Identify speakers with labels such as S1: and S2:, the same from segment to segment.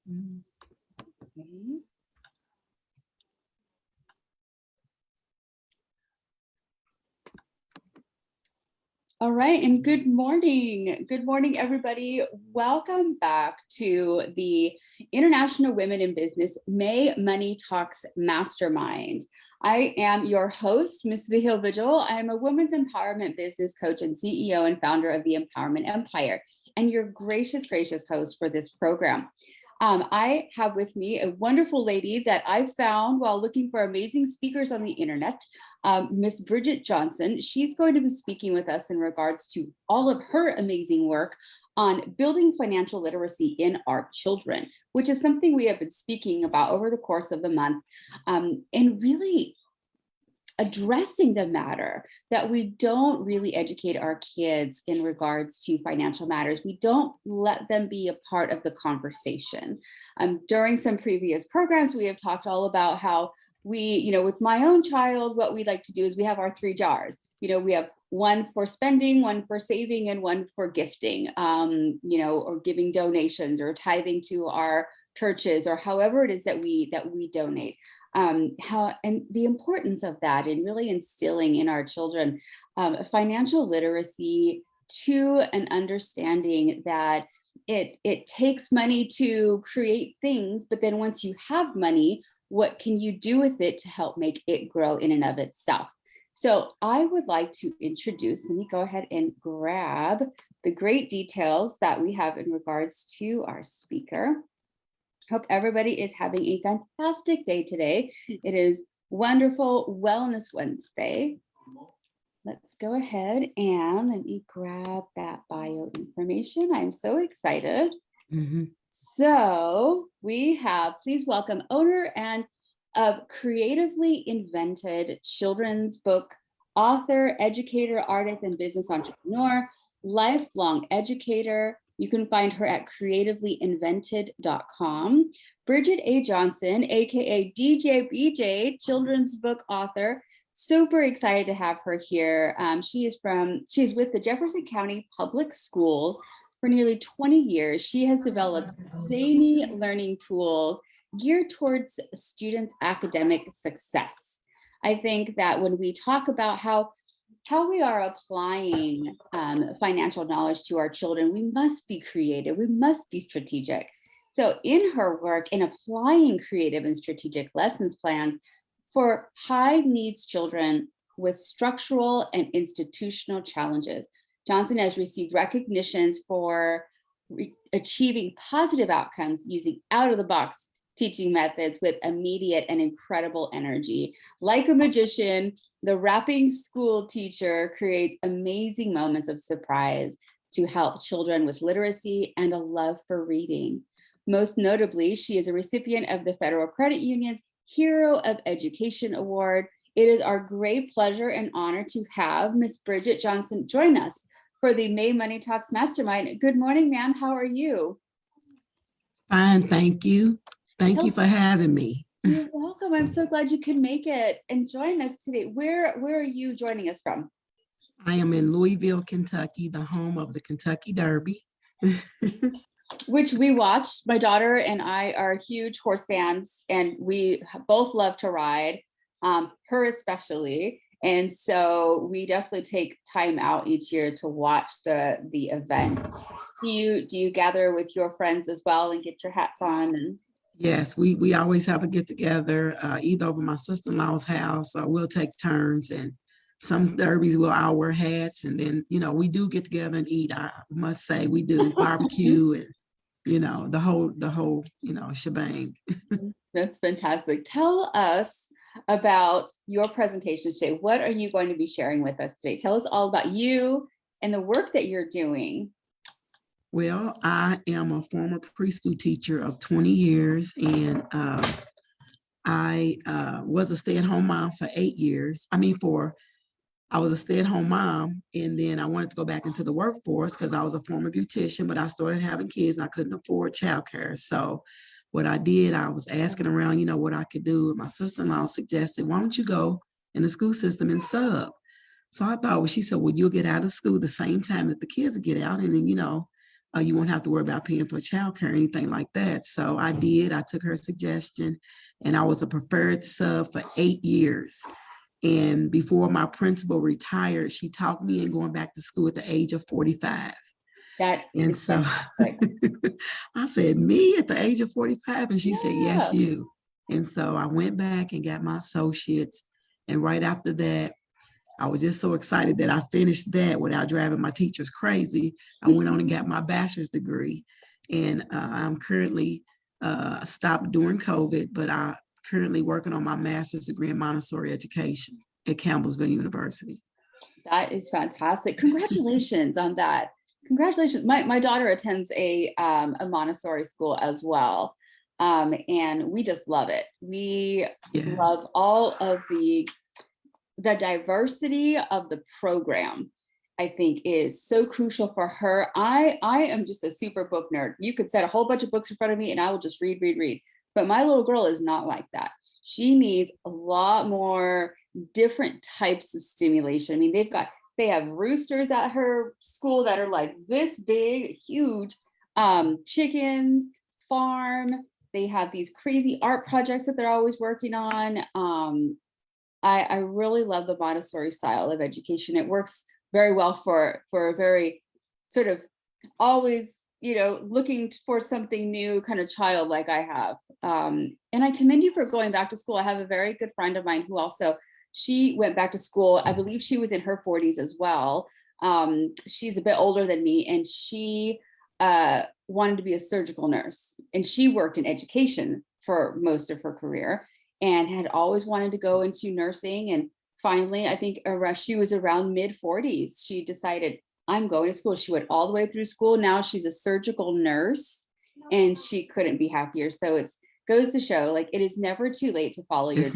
S1: Okay. All right, and good morning. Good morning, everybody. Welcome back to the International Women in Business May Money Talks Mastermind. I am your host, Ms. Vihil Vigil. I am a women's empowerment business coach and CEO and founder of the Empowerment Empire, and your gracious host for this program. I have with me a wonderful lady that I found while looking for amazing speakers on the internet, Miss Bridget Johnson. She's going to be speaking with us in regards to all of her amazing work on building financial literacy in our children, which is something we have been speaking about over the course of the month, and really addressing the matter that we don't really educate our kids in regards to financial matters. We don't let them be a part of the conversation. During some previous programs, we have talked all about how we, with my own child, what we like to do is we have our 3 jars. We have one for spending, one for saving, and one for gifting, or giving donations or tithing to our churches or however it is that we donate. And the importance of that and really instilling in our children financial literacy to an understanding that it takes money to create things, but then once you have money, what can you do with it to help make it grow in and of itself? So I would like to introduce, let me go ahead and grab the great details that we have in regards to our speaker. Hope everybody is having a fantastic day today. It is wonderful Wellness Wednesday. Let's go ahead and let me grab that bio information. I'm so excited. So we have, please welcome owner and of Creatively Invented children's book, author, educator, artist, and business entrepreneur, lifelong educator. You can find her at creativelyyinvented.com. Bridget A. Johnson, aka DJ BJ, children's book author. Super excited to have her here. She's with the Jefferson County Public Schools for nearly 20 years. She has developed zany learning tools geared towards students' academic success. I think that when we talk about how we are applying financial knowledge to our children, we must be creative, we must be strategic. So in her work in applying creative and strategic lessons plans for high needs children with structural and institutional challenges, Johnson has received recognitions for achieving positive outcomes using out-of-the-box teaching methods with immediate and incredible energy. Like a magician, the rapping school teacher creates amazing moments of surprise to help children with literacy and a love for reading. Most notably, she is a recipient of the Federal Credit Union's Hero of Education Award. It is our great pleasure and honor to have Miss Bridget Johnson join us for the May Money Talks Mastermind. Good morning, ma'am. How are you?
S2: Fine, thank you. Thank you for having me.
S1: You're welcome. I'm so glad you could make it and join us today. Where are you joining us from?
S2: I am in Louisville, Kentucky, the home of the Kentucky Derby.
S1: Which we watched. My daughter and I are huge horse fans, and we both love to ride, her especially. And so we definitely take time out each year to watch the event. Do you gather with your friends as well and get your hats on? And
S2: yes, we always have a get together, either over my sister-in-law's house, or we'll take turns, and some derbies will all wear hats, and then we do get together and eat. I must say we do barbecue and the whole shebang.
S1: That's fantastic. Tell us about your presentation today. What are you going to be sharing with us today? Tell us all about you and the work that you're doing.
S2: Well, I am a former preschool teacher of 20 years, and I was a stay-at-home mom for 8 years. I was a stay-at-home mom, and then I wanted to go back into the workforce because I was a former beautician, but I started having kids and I couldn't afford childcare. So what I did, I was asking around, what I could do. And my sister-in-law suggested, why don't you go in the school system and sub? So I thought, she said, well, you'll get out of school the same time that the kids get out. And then, You won't have to worry about paying for childcare or anything like that. So I did. I took her suggestion, and I was a preferred sub for 8 years. And before my principal retired, she talked me in going back to school at the age of 45.
S1: That
S2: And
S1: is
S2: so
S1: fantastic.
S2: I said, me at the age of 45? And she said, yes,
S1: Yeah.
S2: you. And so I went back and got my associates. And right after that, I was just so excited that I finished that without driving my teachers crazy. I went on and got my bachelor's degree. And I'm currently stopped during COVID, but I currently working on my master's degree in Montessori education at Campbellsville University.
S1: That is fantastic. Congratulations on that. Congratulations. My daughter attends a Montessori school as well. And we just love it. We love all of the diversity of the program. I think is so crucial for her. I am just a super book nerd. You could set a whole bunch of books in front of me and I will just read. But my little girl is not like that. She needs a lot more different types of stimulation. I mean, they have roosters at her school that are like this big, huge, chickens, farm. They have these crazy art projects that they're always working on. I really love the Montessori style of education. It works very well for a very sort of always, looking for something new kind of child like I have. And I commend you for going back to school. I have a very good friend of mine who also, she went back to school. I believe she was in her 40s as well. She's a bit older than me, and she wanted to be a surgical nurse. And she worked in education for most of her career and had always wanted to go into nursing. And finally, I think she was around mid 40s. She decided, I'm going to school. She went all the way through school. Now she's a surgical nurse and she couldn't be happier. So it goes to show, like, it is never too late to follow your dream.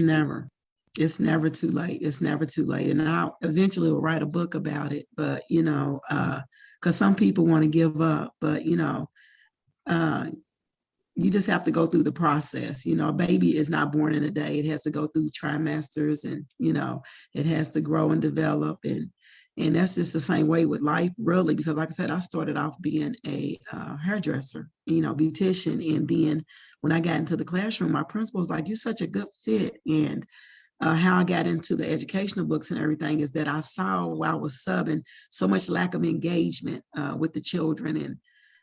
S2: It's never too late. It's never too late. And I eventually will write a book about it, but, because some people want to give up, but, you just have to go through the process. A baby is not born in a day. It has to go through trimesters and, it has to grow and develop. And that's just the same way with life, really, because like I said, I started off being a hairdresser, beautician. And then when I got into the classroom, my principal was like, you're such a good fit. And how I got into the educational books and everything is that I saw while I was subbing so much lack of engagement with the children, and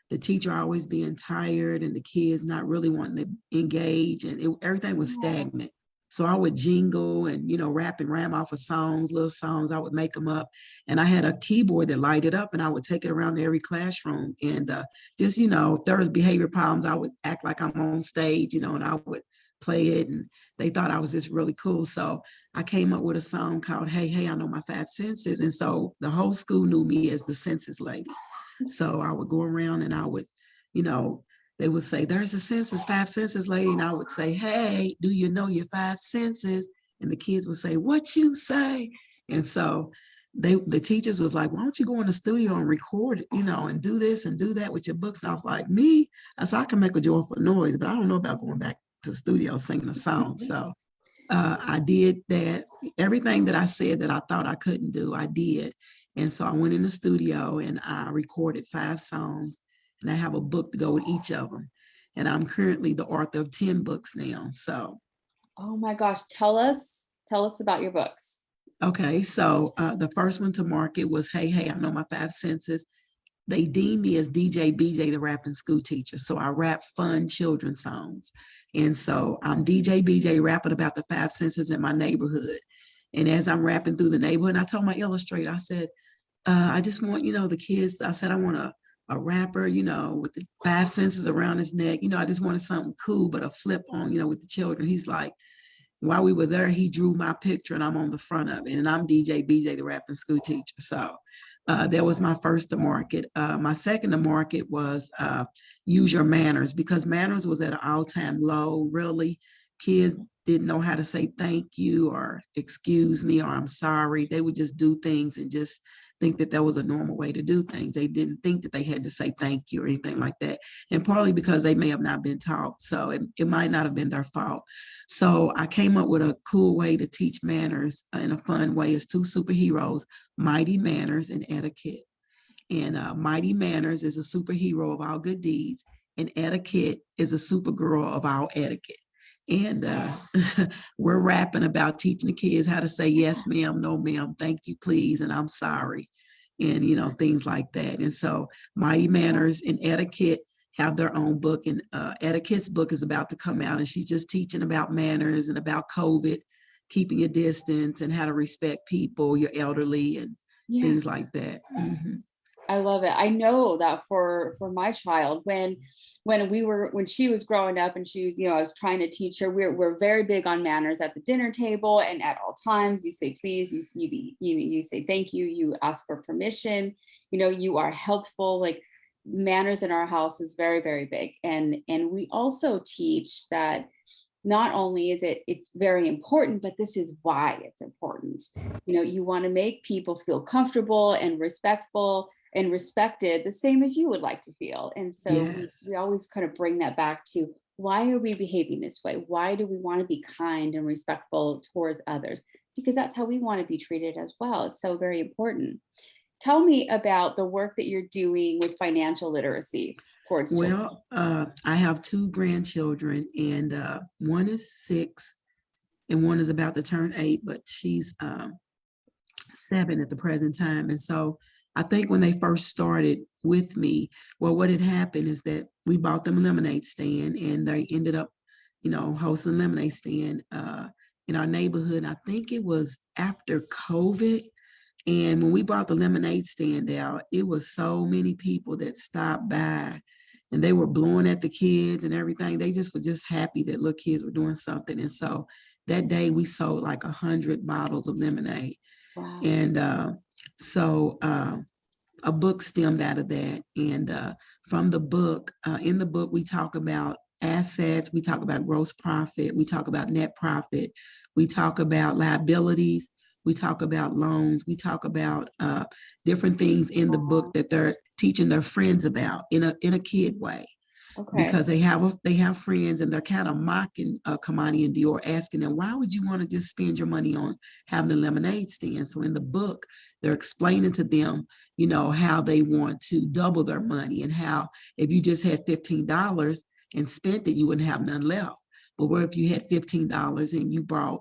S2: the teacher always being tired and the kids not really wanting to engage, and everything was stagnant. So I would jingle and, rap and ram off of little songs. I would make them up. And I had a keyboard that lighted up, and I would take it around to every classroom. And just, if there was behavior problems, I would act like I'm on stage, and I would play it. And they thought I was just really cool. So I came up with a song called Hey, Hey, I Know My Five Senses. And so the whole school knew me as the census lady. So I would go around and I would, they would say, there's a census, 5 senses lady. And I would say, hey, do you know your 5 senses? And the kids would say, what you say? And so the teachers was like, why don't you go in the studio and record it, and do this and do that with your books? And I was like, me? I said, I can make a joyful noise, but I don't know about going back to the studio singing a song. So I did that. Everything that I said that I thought I couldn't do, I did. And so I went in the studio and I recorded 5 songs, and I have a book to go with each of them. And I'm currently the author of 10 books now. So.
S1: Oh my gosh. Tell us about your books.
S2: Okay. So the first one to market was Hey, Hey, I Know My 5 Senses. They deem me as DJ BJ, the rapping school teacher. So I rap fun children's songs. And so I'm DJ BJ rapping about the 5 senses in my neighborhood. And as I'm rapping through the neighborhood, I told my illustrator, I said, I just want, the kids, I said, I want a rapper, with the 5 senses around his neck. I just wanted something cool, but a flip on, with the children. He's like, while we were there, he drew my picture and I'm on the front of it. And I'm DJ BJ, the rapping school teacher. So that was my first to market. My second to market was Use Your Manners, because manners was at an all-time low. Really, kids didn't know how to say thank you or excuse me or I'm sorry. They would just do things and just think that was a normal way to do things. They didn't think that they had to say thank you or anything like that. And partly because they may have not been taught. So it might not have been their fault. So I came up with a cool way to teach manners in a fun way. It's 2 superheroes, Mighty Manners and Etiquette. And Mighty Manners is a superhero of our good deeds, and Etiquette is a supergirl of our etiquette. And we're rapping about teaching the kids how to say yes, ma'am, no, ma'am, thank you, please, and I'm sorry, and things like that. And so Mighty Manners and Etiquette have their own book, and Etiquette's book is about to come out, and she's just teaching about manners and about COVID, keeping your distance, and how to respect people, your elderly, and things like that. Mm-hmm.
S1: I love it. I know that for my child, when she was growing up and she was, I was trying to teach her, we're very big on manners at the dinner table, and at all times you say please, you say thank you, you ask for permission, you are helpful. Like, manners in our house is very, very big. And we also teach that not only is it's very important, but this is why it's important. You want to make people feel comfortable and respectful and respected the same as you would like to feel. And so we always kind of bring that back to, why are we behaving this way? Why do we want to be kind and respectful towards others? Because that's how we want to be treated as well. It's so very important. Tell me about the work that you're doing with financial literacy towards children.
S2: Well, I have 2 grandchildren, and one is 6 and one is about to turn 8, but she's 7 at the present time. And so I think when they first started with me, well, what had happened is that we bought them a lemonade stand, and they ended up, hosting a lemonade stand in our neighborhood. I think it was after COVID. And when we brought the lemonade stand out, it was so many people that stopped by, and they were blowing at the kids and everything. They just were just happy that little kids were doing something. And so that day we sold like 100 bottles of lemonade.
S1: Wow.
S2: And so a book stemmed out of that. And from the book, in the book, we talk about assets, we talk about gross profit, we talk about net profit, we talk about liabilities, we talk about loans, we talk about different things in the book that they're teaching their friends about in a kid way. Okay. Because they have friends, and they're kind of mocking Kamani and Dior, asking them, why would you want to just spend your money on having a lemonade stand? So in the book, they're explaining to them, how they want to double their money, and how if you just had $15 and spent it, you wouldn't have none left. But what if you had $15 and you brought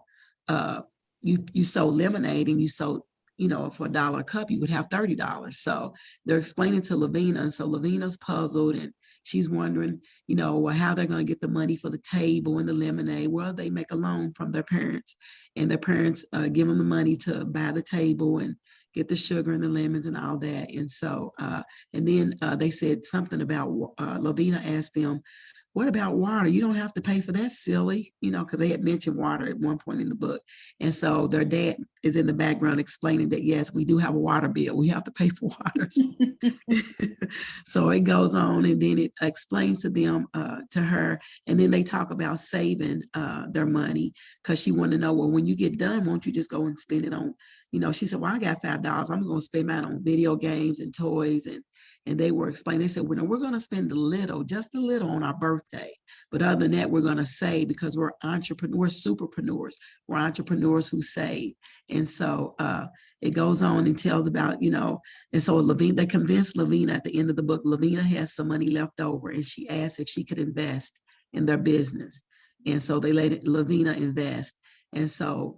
S2: you sold lemonade, and you sold, for $1 a cup, you would have $30. So they're explaining to Lavina. And so Lavina's puzzled, and she's wondering, how they're going to get the money for the table and the lemonade. Well, they make a loan from their parents, and their parents give them the money to buy the table and get the sugar and the lemons and all that. And so, and then they said something about, Lavina asked them, what about water? You don't have to pay for that, silly, because they had mentioned water at one point in the book. And so their dad is in the background explaining that, yes, we do have a water bill. We have to pay for water. So it goes on, and then it explains to them, to her, and then they talk about saving their money, because she wanted to know, well, when you get done, won't you just go and spend it on, she said, well, I got $5. I'm going to spend mine on video games and toys. And they were explaining, they said, well, we're going to spend just a little on our birthday. But other than that, we're going to save, because we're entrepreneurs, superpreneurs. We're entrepreneurs who save. And so it goes on and tells about, and so Lavina, they convinced Lavina at the end of the book. Lavina has some money left over, and she asked if she could invest in their business. And so they let Lavina invest. And so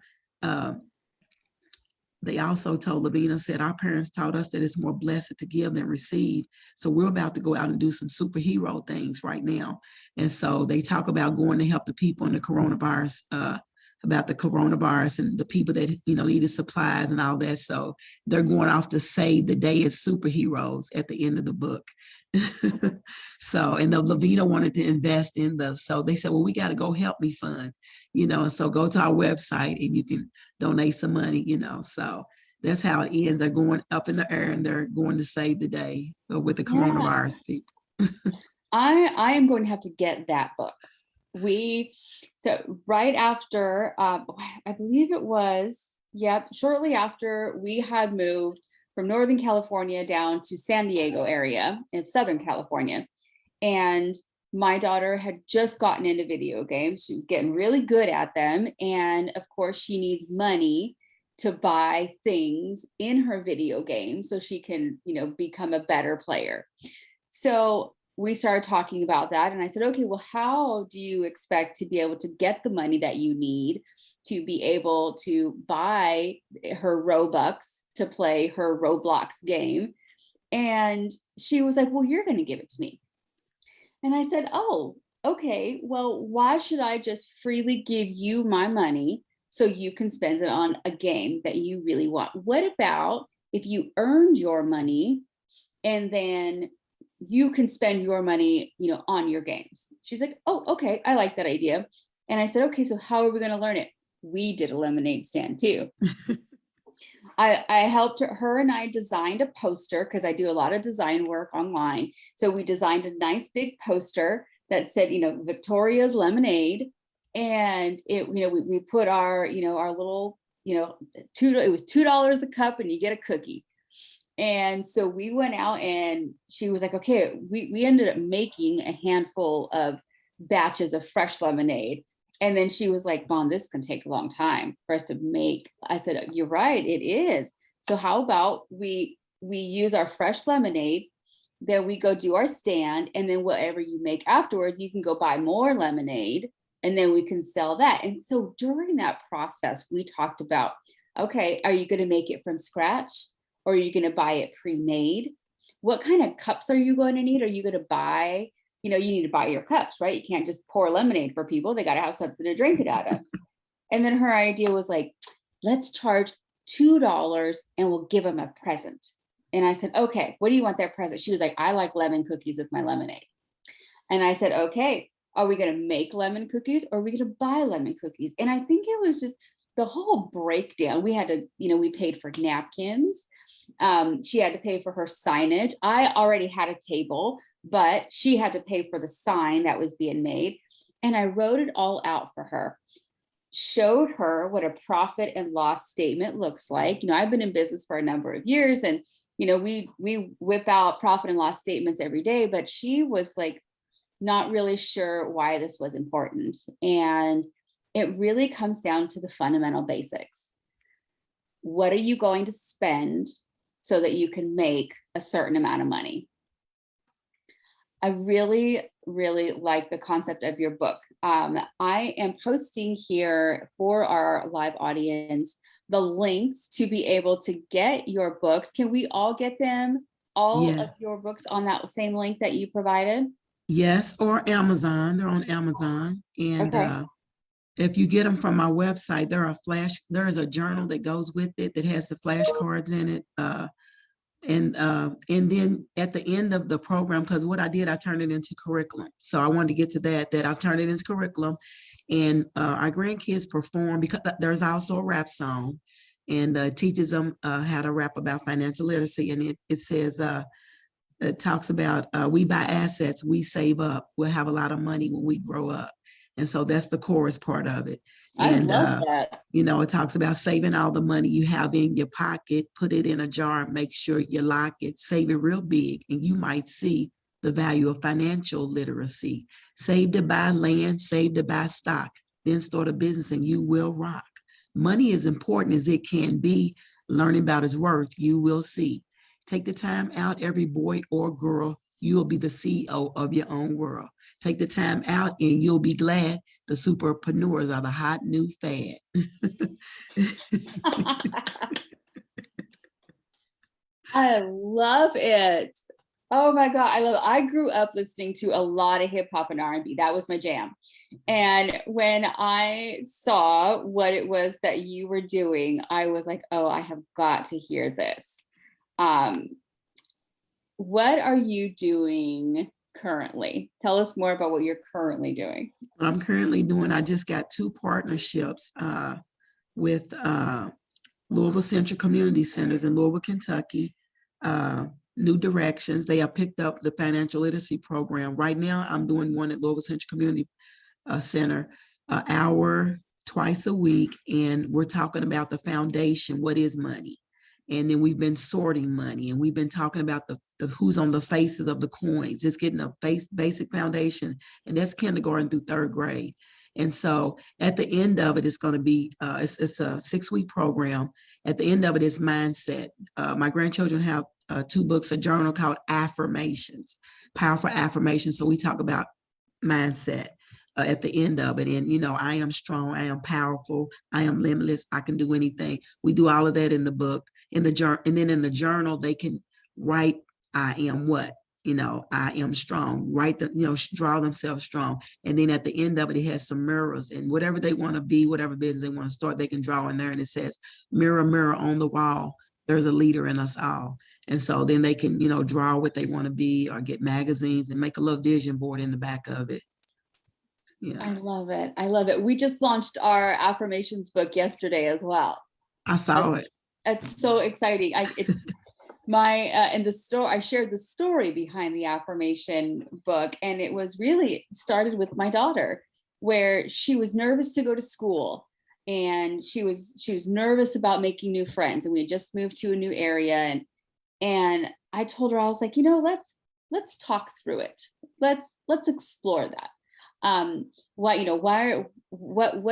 S2: they also told Lavina, said, our parents taught us that it's more blessed to give than receive. So we're about to go out and do some superhero things right now. And so they talk about going to help the people in the coronavirus, about the coronavirus and the people that, needed supplies and all that. So they're going off to save the day as superheroes at the end of the book. So, and the Lavina wanted to invest in so they said, well, we got to go help me fund, and so go to our website and you can donate some money, so that's how it ends. They're going up in the air, and they're going to save the day with the coronavirus people.
S1: I am going to have to get that book. So right after, I believe it was, shortly after we had moved from Northern California down to San Diego area in Southern California. And my daughter had just gotten into video games. She was getting really good at them. And of course she needs money to buy things in her video game so she can, become a better player. So we started talking about that. And I said, okay, well, how do you expect to be able to get the money that you need to be able to buy her Robux to play her Roblox game? And she was like, well, you're going to give it to me. And I said, oh, okay, well, why should I just freely give you my money so you can spend it on a game that you really want? What about if you earned your money and then you can spend your money, on your games? She's like, oh, okay, I like that idea. And I said, okay, so how are we going to learn it? We did a lemonade stand too. I helped her and I designed a poster because I do a lot of design work online. So we designed a nice big poster that said, Victoria's Lemonade. And we put our, our little, it was $2 a cup and you get a cookie. And so we went out and she was like, okay, we ended up making a handful of batches of fresh lemonade. And then she was like, Mom, this can take a long time for us to make. I said, you're right, it is. So how about we use our fresh lemonade, then we go do our stand, and then whatever you make afterwards, you can go buy more lemonade, and then we can sell that. And so during that process, we talked about, okay, are you going to make it from scratch? Or are you going to buy it pre-made? What kind of cups are you going to need? Are you going to buy, you need to buy your cups, right? You can't just pour lemonade for people. They got to have something to drink it out of. And then her idea was like, let's charge $2 and we'll give them a present. And I said, okay, what do you want that present? She was like, I like lemon cookies with my lemonade. And I said, okay, are we going to make lemon cookies or are we going to buy lemon cookies? And I think it was just the whole breakdown. We had to, we paid for napkins. She had to pay for her signage. I already had a table, but she had to pay for the sign that was being made. And I wrote it all out for her, showed her what a profit and loss statement looks like. I've been in business for a number of years and, we whip out profit and loss statements every day, but she was like, not really sure why this was important. And it really comes down to the fundamental basics. What are you going to spend so that you can make a certain amount of money? I really, really like the concept of your book. I am posting here for our live audience the links to be able to get your books. Can we all get them, all of your books on that same link that you provided?
S2: Yes, or Amazon. They're on Amazon. And
S1: okay.
S2: If you get them from my website, there is a journal that goes with it that has the flashcards in it. And then at the end of the program, because what I did, I turned it into curriculum. So I wanted to get to that I turned it into curriculum. And our grandkids perform, because there's also a rap song, and teaches them how to rap about financial literacy. And it says, it talks about we buy assets, we save up, we'll have a lot of money when we grow up. And so that's the chorus part of it. And,
S1: I love that.
S2: It talks about saving all the money you have in your pocket, put it in a jar, make sure you lock it, save it real big, and you might see the value of financial literacy. Save to buy land, save to buy stock, then start a business and you will rock. Money is important as it can be. Learning about its worth, you will see. Take the time out, every boy or girl, you'll be the CEO of your own world. Take the time out and you'll be glad the superpreneurs are the hot new fad.
S1: I love it. Oh my God, I love it. I grew up listening to a lot of hip hop and R&B. That was my jam. And when I saw what it was that you were doing, I was like, oh, I have got to hear this. What are you doing currently? Tell us more about what you're currently doing.
S2: What I'm currently doing, I just got 2 partnerships with Louisville Central Community Centers in Louisville, Kentucky. New Directions. They have picked up the financial literacy program. Right now, I'm doing one at Louisville Central Community Center, an hour twice a week, and we're talking about the foundation. What is money? And then we've been sorting money, and we've been talking about the who's on the faces of the coins. It's getting a basic foundation, and that's kindergarten through 3rd grade. And so at the end of it, it's going to be, it's a 6-week program. At the end of it is mindset. My grandchildren have 2 books, a journal called Affirmations, Powerful Affirmations. So we talk about mindset at the end of it. And, I am strong, I am powerful, I am limitless, I can do anything. We do all of that in the book, in the journal, and then in the journal, they can write, I am what? I am strong, write draw themselves strong. And then at the end of it, it has some mirrors, and whatever they want to be, whatever business they want to start, they can draw in there. And it says, mirror, mirror on the wall, there's a leader in us all. And so then they can, draw what they want to be, or get magazines and make a little vision board in the back of it. Yeah.
S1: I love it. I love it. We just launched our affirmations book yesterday as well.
S2: I saw it.
S1: It's so exciting. It's in the story, I shared the story behind the affirmation book, and it was really started with my daughter, where she was nervous to go to school, and she was nervous about making new friends, and we had just moved to a new area, and I told her, I was like, let's talk through it. Let's explore that. What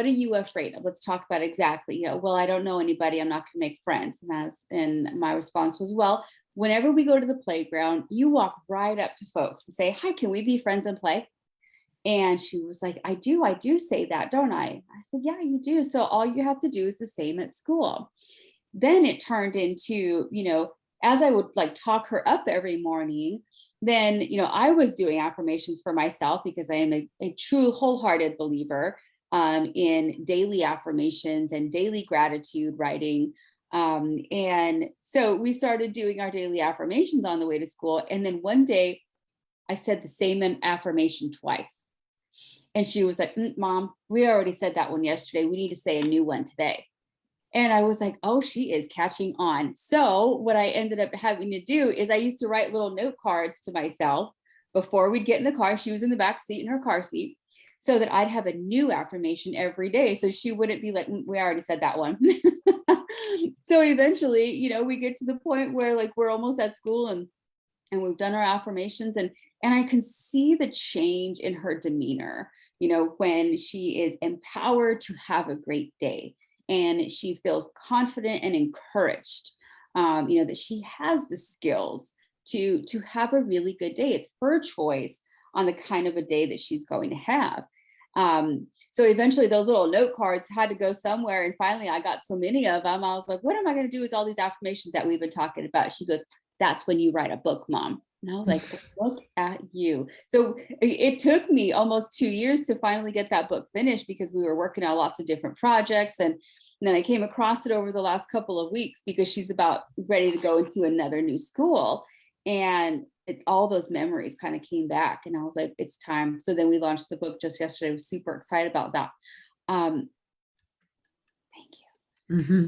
S1: are you afraid of? Let's talk about exactly, well, I don't know anybody, I'm not going to make friends. And my response was, well, whenever we go to the playground, you walk right up to folks and say, hi, can we be friends and play? And she was like, I do say that, don't I? I said, yeah, you do. So all you have to do is the same at school. Then it turned into, as I would talk her up every morning, then, I was doing affirmations for myself, because I am a true wholehearted believer in daily affirmations and daily gratitude writing. And so we started doing our daily affirmations on the way to school. And then one day I said the same affirmation twice. And she was like, Mom, we already said that one yesterday. We need to say a new one today. And I was like, oh, she is catching on. So what I ended up having to do is I used to write little note cards to myself before we'd get in the car. She was in the back seat in her car seat, so that I'd have a new affirmation every day. So she wouldn't be like, we already said that one. So eventually, we get to the point where we're almost at school, and we've done our affirmations, and I can see the change in her demeanor, when she is empowered to have a great day. And she feels confident and encouraged, that she has the skills to have a really good day. It's her choice on the kind of a day that she's going to have. So eventually those little note cards had to go somewhere. And finally I got so many of them. I was like, what am I going to do with all these affirmations that we've been talking about? She goes, that's when you write a book, Mom. And I was like, look at you. So it took me almost 2 years to finally get that book finished, because we were working on lots of different projects. And then I came across it over the last couple of weeks, because she's about ready to go into another new school. And all those memories kind of came back, and I was like, it's time. So then we launched the book just yesterday. I was super excited about that. Thank you.
S2: Mm-hmm.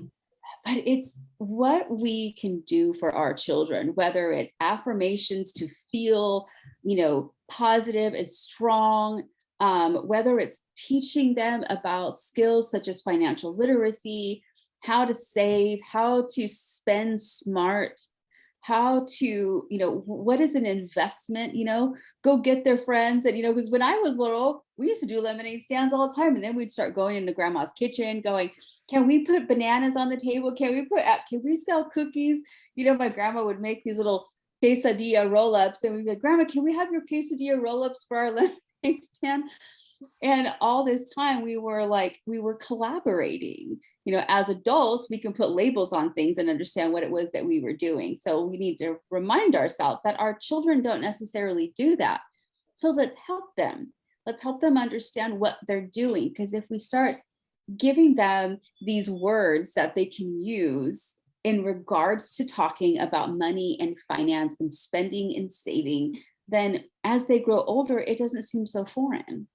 S1: But it's what we can do for our children, whether it's affirmations to feel, positive and strong, whether it's teaching them about skills such as financial literacy, how to save, how to spend smart, how to, what is an investment, go get their friends. And, because when I was little, we used to do lemonade stands all the time. And then we'd start going into grandma's kitchen going, can we put bananas on the table? Can we sell cookies? My grandma would make these little quesadilla roll-ups, and we'd be like, Grandma, can we have your quesadilla roll-ups for our lemonade stand? And all this time we were collaborating. As adults, we can put labels on things and understand what it was that we were doing. So we need to remind ourselves that our children don't necessarily do that. So let's help them. Let's help them understand what they're doing. Because if we start giving them these words that they can use in regards to talking about money and finance and spending and saving, then as they grow older, it doesn't seem so foreign.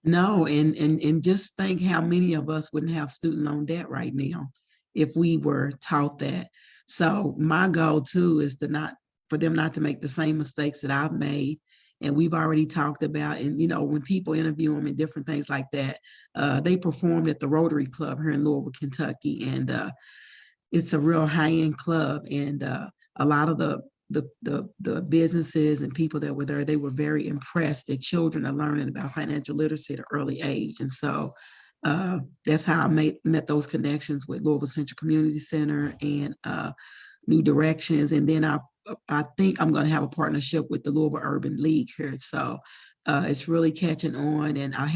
S2: No, and just think how many of us wouldn't have student loan debt right now if we were taught that. So my goal too is for them not to make the same mistakes that I've made. And we've already talked about, and when people interview them and different things like that, they performed at the Rotary Club here in Louisville, Kentucky, and it's a real high-end club. And a lot of the the businesses and people that were there, they were very impressed that children are learning about financial literacy at an early age. And so that's how I met those connections with Louisville Central Community Center and New Directions. And then I think I'm going to have a partnership with the Louisville Urban League here. So it's really catching on, and I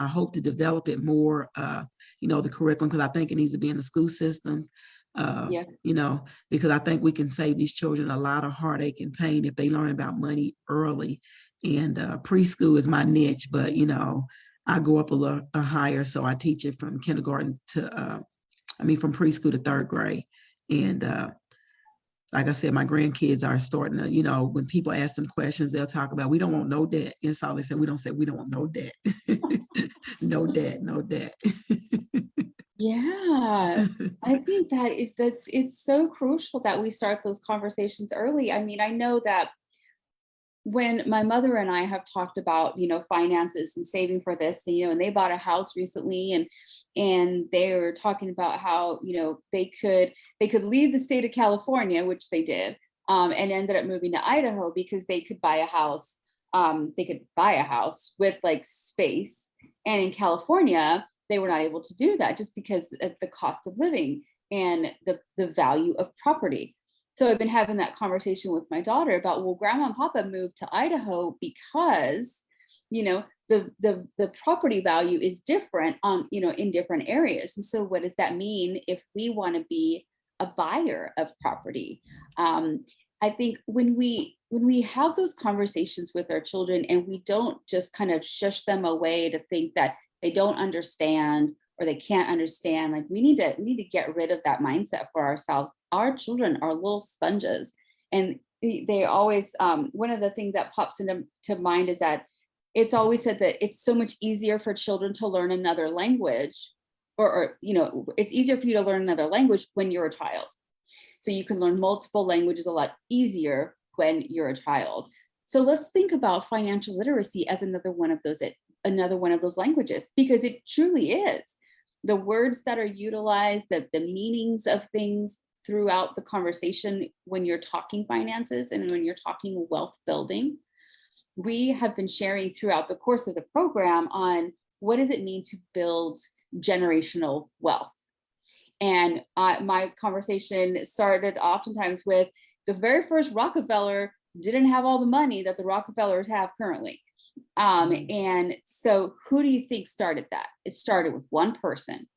S2: hope to develop it more, the curriculum, because I think it needs to be in the school systems, because I think we can save these children a lot of heartache and pain if they learn about money early. And preschool is my niche, but, I go up a little higher. So I teach it from kindergarten to, from preschool to third grade. And like I said, my grandkids are starting to, when people ask them questions, they'll talk about, we don't want no debt. And so they say, we don't want no debt. No debt, no debt.
S1: Yeah, I think it's so crucial that we start those conversations early. I mean, I know that when my mother and I have talked about, finances and saving for this, and they bought a house recently, and they were talking about how, they could leave the state of California, which they did, and ended up moving to Idaho because they could buy a house. They could buy a house with like space, and in California, they were not able to do that just because of the cost of living and the value of property. So I've been having that conversation with my daughter about, well, Grandma and Papa moved to Idaho because, the property value is different in different areas. And so what does that mean if we want to be a buyer of property? I think when we have those conversations with our children, and we don't just kind of shush them away to think that they don't understand or they can't understand, like we need to get rid of that mindset for ourselves. Our children are little sponges, and they always, one of the things that pops into mind is that it's always said that it's so much easier for children to learn another language, or it's easier for you to learn another language when you're a child. So you can learn multiple languages a lot easier when you're a child. So let's think about financial literacy as another one of those languages, because it truly is. The words that are utilized, the meanings of things throughout the conversation when you're talking finances and when you're talking wealth building. We have been sharing throughout the course of the program on what does it mean to build generational wealth. And my conversation started oftentimes with the very first Rockefeller didn't have all the money that the Rockefellers have currently. And so who do you think started that? It started with one person.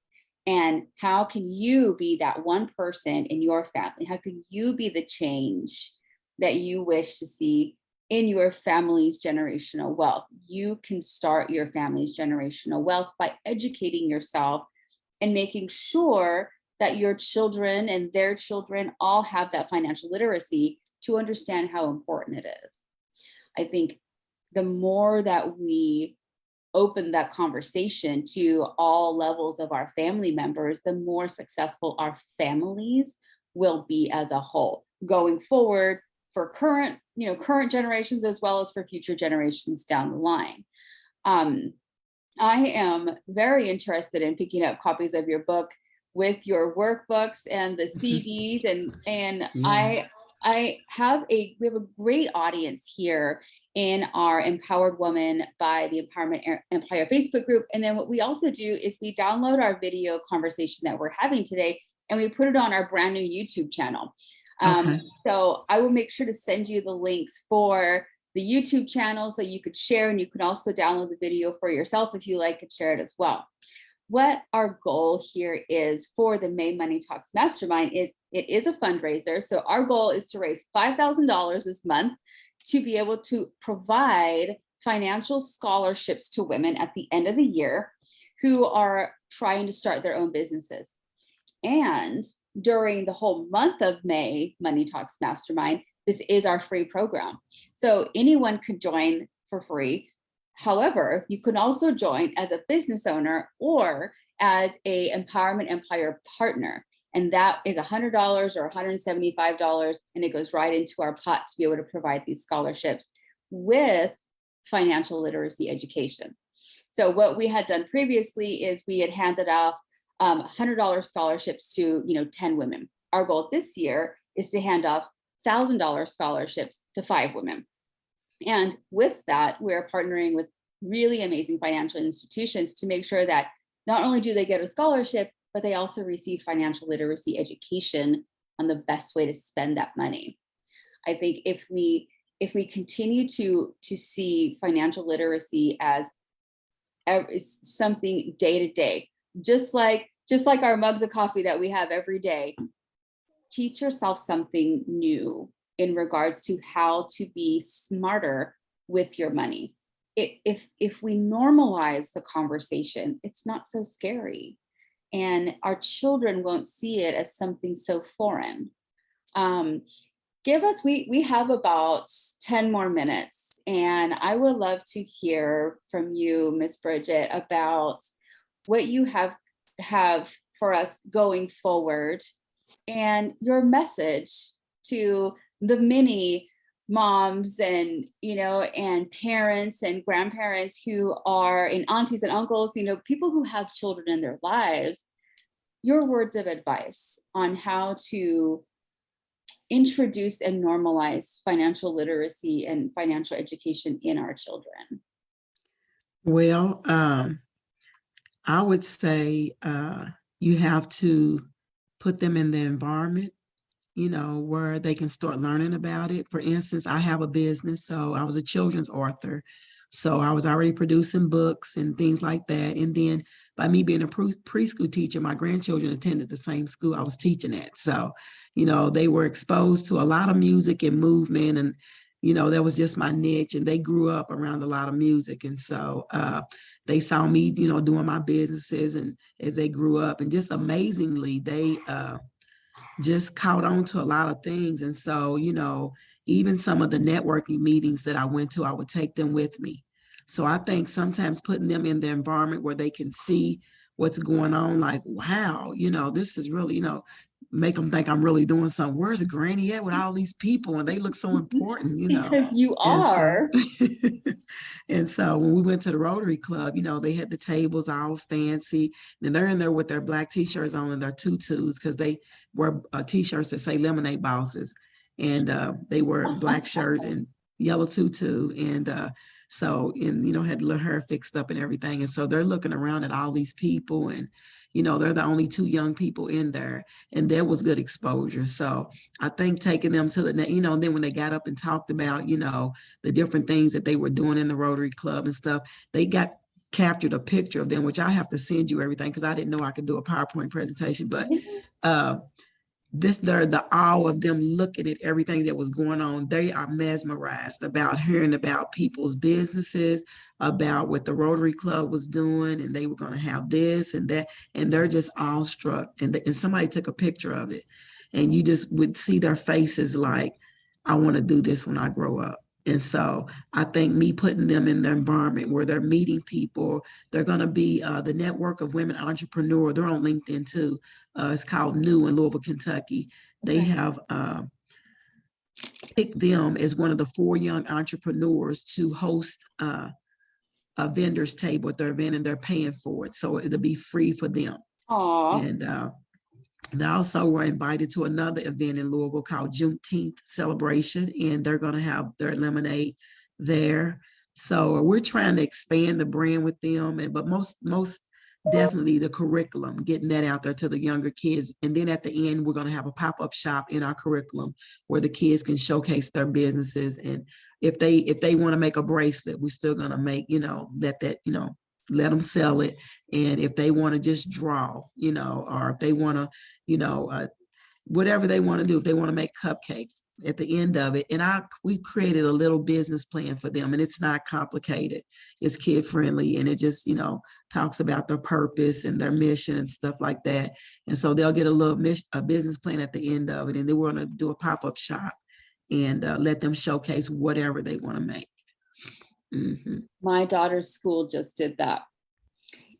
S1: And how can you be that one person in your family? How can you be the change that you wish to see in your family's generational wealth? You can start your family's generational wealth by educating yourself and making sure that your children and their children all have that financial literacy to understand how important it is. I think the more that we open that conversation to all levels of our family members, the more successful our families will be as a whole going forward for current generations, as well as for future generations down the line. I am very interested in picking up copies of your book with your workbooks and the CDs, and yes. We have a great audience here in our Empowered Woman by the Empowerment Empire Facebook group. And then what we also do is we download our video conversation that we're having today, and we put it on our brand new YouTube channel. Okay. So I will make sure to send you the links for the YouTube channel so you could share, and you can also download the video for yourself if you like and share it as well. What our goal here is for the May Money Talks Mastermind is it is a fundraiser. So our goal is to raise $5,000 this month to be able to provide financial scholarships to women at the end of the year who are trying to start their own businesses. And during the whole month of May, Money Talks Mastermind, this is our free program. So anyone could join for free. However, you can also join as a business owner or as a Empowerment Empire partner. And that is $100 or $175. And it goes right into our pot to be able to provide these scholarships with financial literacy education. So what we had done previously is we had handed off $100 scholarships to 10 women. Our goal this year is to hand off $1,000 scholarships to 5 women. And with that, we're partnering with really amazing financial institutions to make sure that not only do they get a scholarship, but they also receive financial literacy education on the best way to spend that money. I think if we continue to see financial literacy as something day to day, just like our mugs of coffee that we have every day, teach yourself something new in regards to how to be smarter with your money. If we normalize the conversation, it's not so scary, and our children won't see it as something so foreign. We have about 10 more minutes, and I would love to hear from you, Miss Bridget, about what you have for us going forward, and your message to the many moms and parents and grandparents who are, and aunties and uncles, people who have children in their lives. Your words of advice on how to introduce and normalize financial literacy and financial education in our children.
S2: Well, I would say you have to put them in the environment, where they can start learning about it. For instance, I have a business, so I was a children's author. So I was already producing books and things like that. And then by me being a preschool teacher, my grandchildren attended the same school I was teaching at. So, they were exposed to a lot of music and movement, and, that was just my niche, and they grew up around a lot of music. And so they saw me, doing my businesses, and as they grew up, and just amazingly, they just caught on to a lot of things. And so, even some of the networking meetings that I went to, I would take them with me. So I think sometimes putting them in the environment where they can see what's going on, like, wow, this is really, make them think I'm really doing something. Where's Granny at with all these people? And they look so important,
S1: Because you are.
S2: And so when we went to the Rotary Club, they had the tables all fancy, and they're in there with their black t-shirts on and their tutus, because they wear t-shirts that say Lemonade Bosses, and they wear a black shirt and yellow tutu, and had their hair fixed up and everything. And so they're looking around at all these people, and they're the only 2 young people in there, and there was good exposure. So I think taking them to the, and then when they got up and talked about, the different things that they were doing in the Rotary Club and stuff, they got captured a picture of them, which I have to send you everything, because I didn't know I could do a PowerPoint presentation. But the awe of them looking at everything that was going on, they are mesmerized about hearing about people's businesses, about what the Rotary Club was doing, and they were going to have this and that, and they're just awestruck. And somebody took a picture of it, and you just would see their faces like, I want to do this when I grow up. And so I think me putting them in the environment where they're meeting people, they're going to be the Network of Women Entrepreneurs. They're on LinkedIn too. It's called New in Louisville, Kentucky. They have picked them as one of the 4 young entrepreneurs to host a vendor's table at their event, and they're paying for it. So it'll be free for them.
S1: Aww.
S2: And they also were invited to another event in Louisville called Juneteenth Celebration, and they're going to have their lemonade there. So we're trying to expand the brand with them, but most definitely the curriculum, getting that out there to the younger kids. And then at the end, we're going to have a pop-up shop in our curriculum where the kids can showcase their businesses. And if they want to make a bracelet, we're still going to make, let them sell it. And if they want to just draw, or if they want to, whatever they want to do, if they want to make cupcakes at the end of it. And we created a little business plan for them, and it's not complicated. It's kid friendly, and it just, talks about their purpose and their mission and stuff like that. And so they'll get a business plan at the end of it, and they want to do a pop-up shop and let them showcase whatever they want to make. Mm-hmm.
S1: My daughter's school just did that.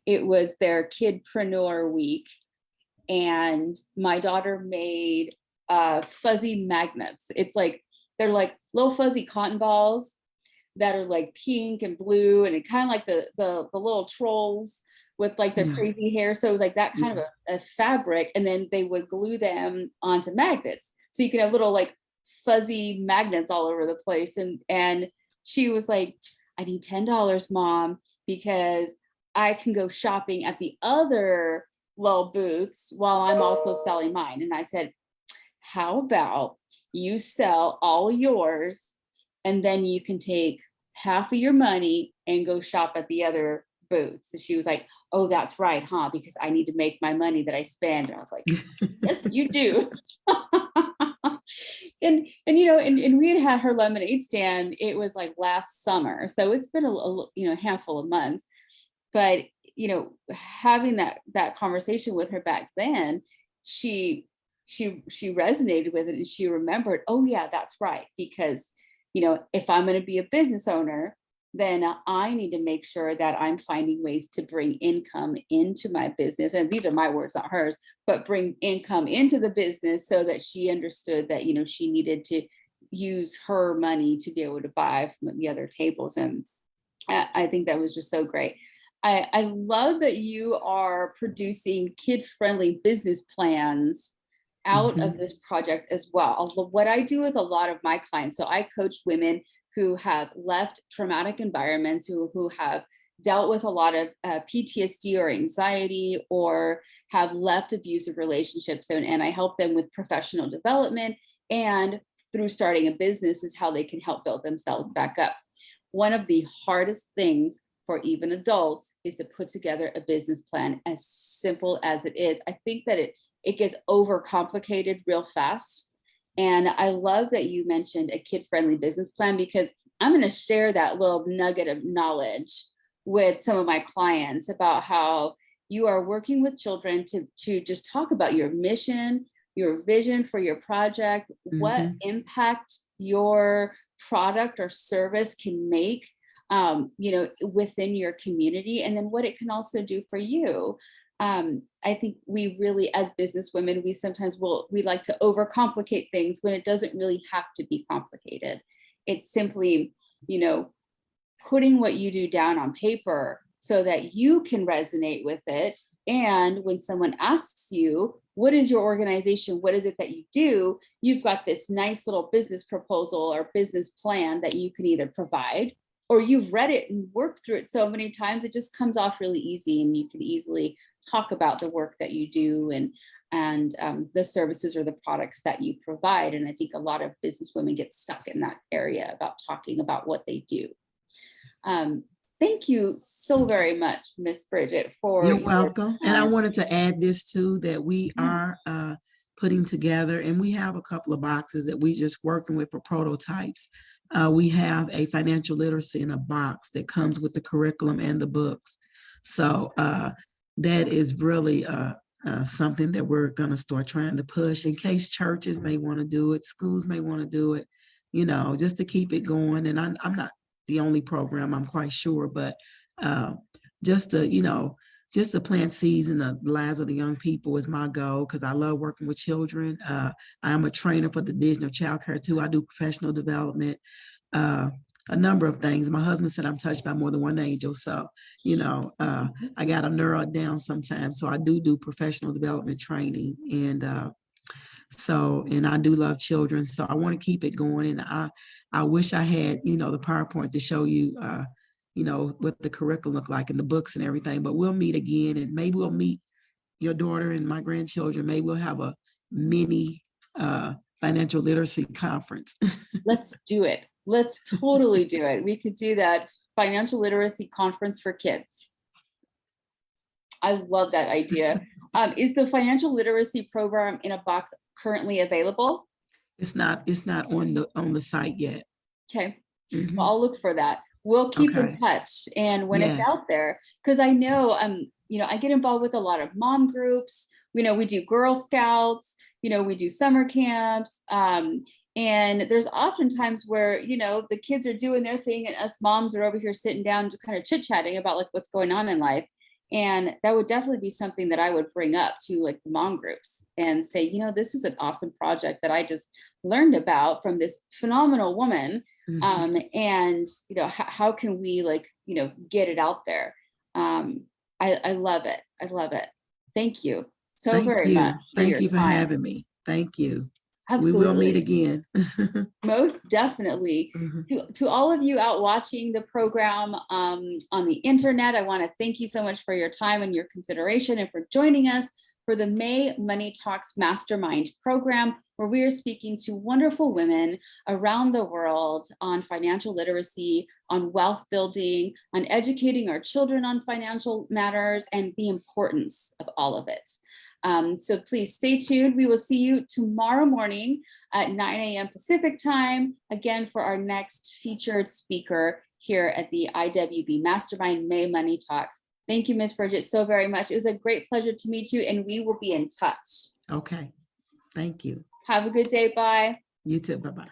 S1: It was their Kidpreneur Week, and my daughter made fuzzy magnets. It's like, they're like little fuzzy cotton balls that are like pink and blue, and it kind of like the little trolls with like their crazy hair. So it was like that kind of a fabric, and then they would glue them onto magnets. So you can have little like fuzzy magnets all over the place. And she was like, I need $10, Mom, because I can go shopping at the other little booths while I'm also selling mine. And I said, how about you sell all yours and then you can take half of your money and go shop at the other booths. So she was like, oh, that's right, huh? Because I need to make my money that I spend. And I was like, yes, you do. and we had her lemonade stand. It was like last summer. So it's been a handful of months, but having that conversation with her back then, she resonated with it, and she remembered, oh yeah, that's right. Because, if I'm going to be a business owner, then I need to make sure that I'm finding ways to bring income into my business. And these are my words, not hers, but bring income into the business, so that she understood that, she needed to use her money to be able to buy from the other tables. And I think that was just so great. I love that you are producing kid-friendly business plans out of this project as well. What I do with a lot of my clients, so I coach women who have left traumatic environments, who have dealt with a lot of PTSD or anxiety, or have left abusive relationships. And I help them with professional development, and through starting a business is how they can help build themselves back up. One of the hardest things for even adults is to put together a business plan, as simple as it is. I think that it gets overcomplicated real fast. And I love that you mentioned a kid-friendly business plan, because I'm going to share that little nugget of knowledge with some of my clients about how you are working with children to just talk about your mission, your vision for your project, what impact your product or service can make, within your community, and then what it can also do for you. I think we really, as business women, we sometimes we like to overcomplicate things when it doesn't really have to be complicated. It's simply, putting what you do down on paper so that you can resonate with it. And when someone asks you, what is your organization? What is it that you do? You've got this nice little business proposal or business plan that you can either provide, or you've read it and worked through it so many times, it just comes off really easy, and you can easily talk about the work that you do and the services or the products that you provide. And I think a lot of business women get stuck in that area about talking about what they do. Thank you so very much, Miss Bridget, for
S2: You're welcome. And I wanted to add this too, that we are putting together, and we have a couple of boxes that we just working with for prototypes. We have a financial literacy in a box that comes with the curriculum and the books. So that is really something that we're going to start trying to push, in case churches may want to do it, schools may want to do it, just to keep it going. And I'm not the only program, I'm quite sure, but just to plant seeds in the lives of the young people is my goal, because I love working with children. I am a trainer for the Division of Child Care too. I do professional development, a number of things. My husband said I'm touched by more than one angel. So, I got to narrow it down sometimes. So I do professional development training. And and I do love children. So I want to keep it going. And I wish I had, the PowerPoint to show you, what the curriculum look like and the books and everything. But we'll meet again, and maybe we'll meet your daughter and my grandchildren. Maybe we'll have a mini financial literacy conference.
S1: Let's do it. Let's totally do it. We could do that financial literacy conference for kids. I love that idea. Is the financial literacy program in a box currently available?
S2: It's not on the site yet.
S1: Okay. Well, I'll look for that. We'll keep in touch. And when it's out there, because I know, I get involved with a lot of mom groups. We do Girl Scouts, we do summer camps. And there's often times where, the kids are doing their thing and us moms are over here sitting down to kind of chit-chatting about like what's going on in life. And that would definitely be something that I would bring up to like the mom groups and say, this is an awesome project that I just learned about from this phenomenal woman. And, how can we get it out there? I love it. I love it. Thank you so very much.
S2: Thank you for having me. Thank you. We will meet
S1: Absolutely.
S2: again.
S1: Most definitely.
S2: Mhm.
S1: To all of you out watching the program on the internet, I want to thank you so much for your time and your consideration and for joining us for the May Money Talks Mastermind program, where we are speaking to wonderful women around the world on financial literacy, on wealth building, on educating our children on financial matters, and the importance of all of it. So please stay tuned. We will see you tomorrow morning at 9 a.m. Pacific time, again, for our next featured speaker here at the IWB Mastermind May Money Talks. Thank you, Ms. Bridget, so very much. It was a great pleasure to meet you, and we will be in touch.
S2: Okay. Thank you.
S1: Have a good day. Bye.
S2: You too. Bye-bye.